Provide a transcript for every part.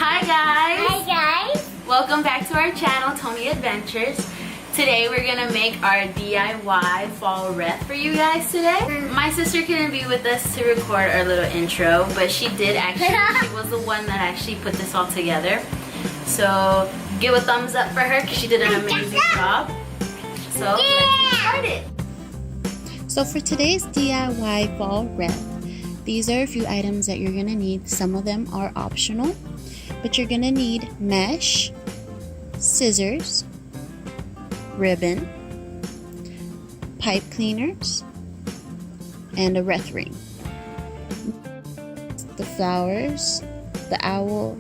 Hi guys! Hi guys! Welcome back to our channel, Tony Adventures. Today we're gonna make our DIY fall wreath for you guys today. My sister couldn't be with us to record our little intro, but she did actually. She was the one that actually put this all together. So give a thumbs up for her because she did an amazing job. So let's get started. So for today's DIY fall wreath, these are a few items that you're gonna need. Some of them are optional, but you're gonna need mesh, scissors, ribbon, pipe cleaners, and a wreath ring. The flowers, the owl,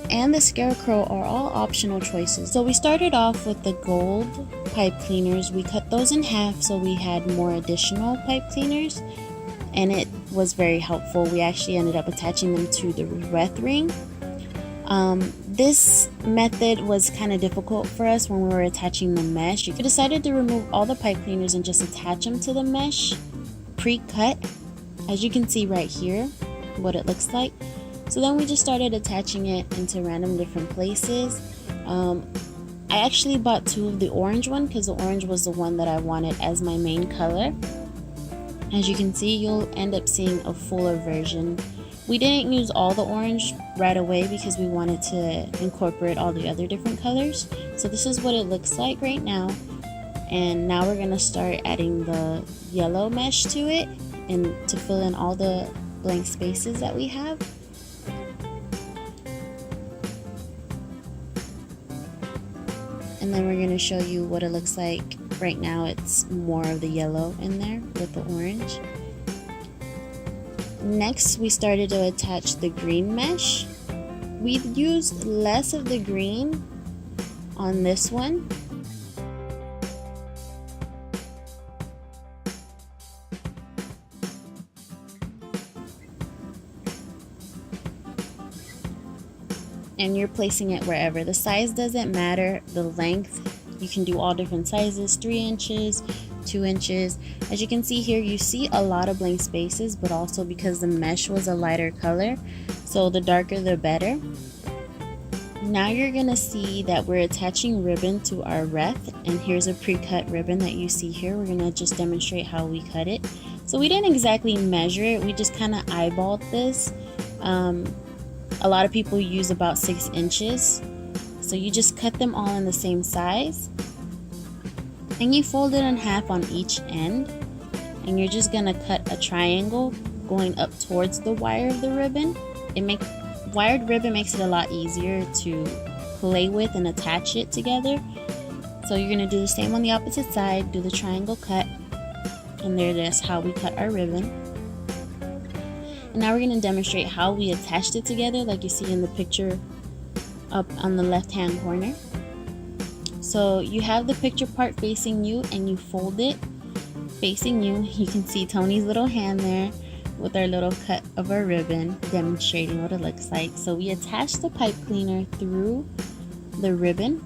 and the scarecrow are all optional choices. So we started off with the gold pipe cleaners. We cut those in half so we had more additional pipe cleaners, and it was very helpful. We actually ended up attaching them to the wreath ring. This method was kind of difficult for us when we were attaching the mesh. We decided to remove all the pipe cleaners and just attach them to the mesh pre-cut, as you can see right here what it looks like. So then we just started attaching it into random different places. I actually bought two of the orange one because the orange was the one that I wanted as my main color. As you can see, you'll end up seeing a fuller version. We didn't use all the orange right away because we wanted to incorporate all the other different colors. So this is what it looks like right now. And now we're gonna start adding the yellow mesh to it and to fill in all the blank spaces that we have. And then we're gonna show you what it looks like. Right now it's more of the yellow in there with the orange. Next, we started to attach the green mesh. We used less of the green on this one. And you're placing it wherever. The size doesn't matter, the length. You can do all different sizes, 3 inches, 2 inches. As you can see here, you see a lot of blank spaces, but also because the mesh was a lighter color, so the darker the better. Now you're gonna see that we're attaching ribbon to our wreath, and here's a pre-cut ribbon that you see here. We're gonna just demonstrate how we cut it. So we didn't exactly measure it, we just kind of eyeballed this. A lot of people use about 6 inches. So you just cut them all in the same size, and you fold it in half on each end, and you're just gonna cut a triangle going up towards the wire of the ribbon. Wired ribbon makes it a lot easier to play with and attach it together. So you're gonna do the same on the opposite side, do the triangle cut, and there it is how we cut our ribbon. And now we're gonna demonstrate how we attached it together, like you see in the picture up on the left hand corner. So you have the picture part facing you and you fold it facing you. You can see Tony's little hand there with our little cut of our ribbon demonstrating what it looks like. So we attach the pipe cleaner through the ribbon.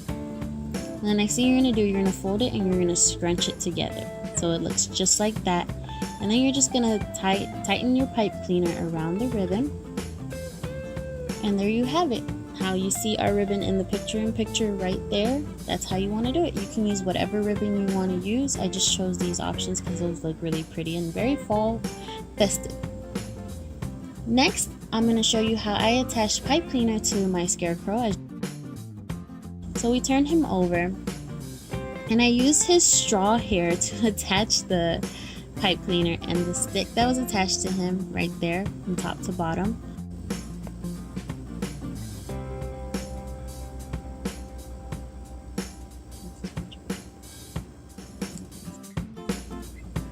And the next thing you're going to do, you're going to fold it and you're going to scrunch it together so it looks just like that. And then you're just going to tighten your pipe cleaner around the ribbon. And there you have it. How you see our ribbon in the picture right there. That's how you want to do it. You can use whatever ribbon you want to use. I just chose these options because those look really pretty and very fall festive. Next, I'm going to show you how I attached pipe cleaner to my scarecrow. So we turned him over, and I used his straw hair to attach the pipe cleaner and the stick that was attached to him right there from top to bottom.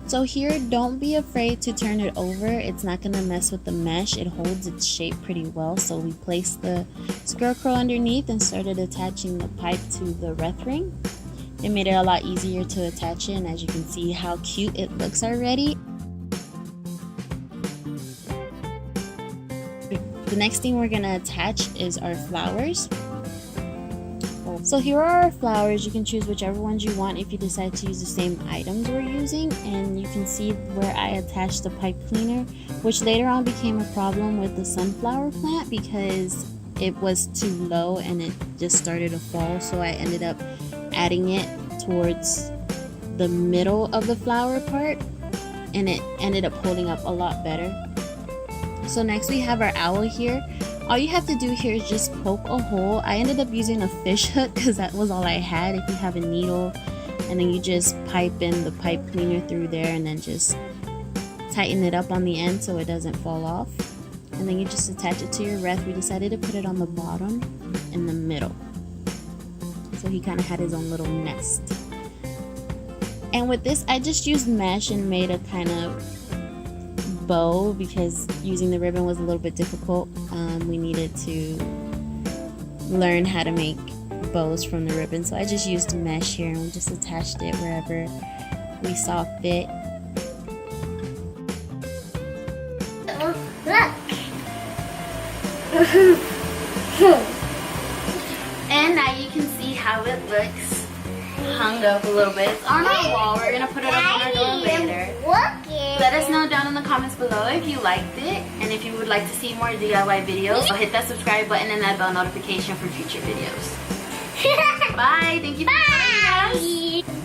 So here, don't be afraid to turn it over. It's not going to mess with the mesh. It holds its shape pretty well. So we placed the scarecrow underneath and started attaching the pipe to the wreath ring. It made it a lot easier to attach it, and as you can see how cute it looks already. The next thing we're going to attach is our flowers. Well, So here are our flowers. You can choose whichever ones you want if you decide to use the same items we're using. And you can see where I attached the pipe cleaner, which later on became a problem with the sunflower plant because it was too low and it just started to fall. So I ended up adding it towards the middle of the flower part, and it ended up holding up a lot better. So next we have our owl here. All you have to do here is just poke a hole. I ended up using a fish hook because that was all I had. If you have a needle, and then you just pipe in the pipe cleaner through there and then just tighten it up on the end so it doesn't fall off. And then you just attach it to your wreath. We decided to put it on the bottom in the middle, so he kind of had his own little nest. And with this, I just used mesh and made a kind of bow because using the ribbon was a little bit difficult. We needed to learn how to make bows from the ribbon, so I just used mesh here and we just attached it wherever we saw fit. And now you can see how it looks hung up a little bit. It's on our wall. We're gonna put it up on our door later. Let us know down in the comments below if you liked it and if you would like to see more DIY videos. So hit that subscribe button and that bell notification for future videos. Bye. Thank you for joining us.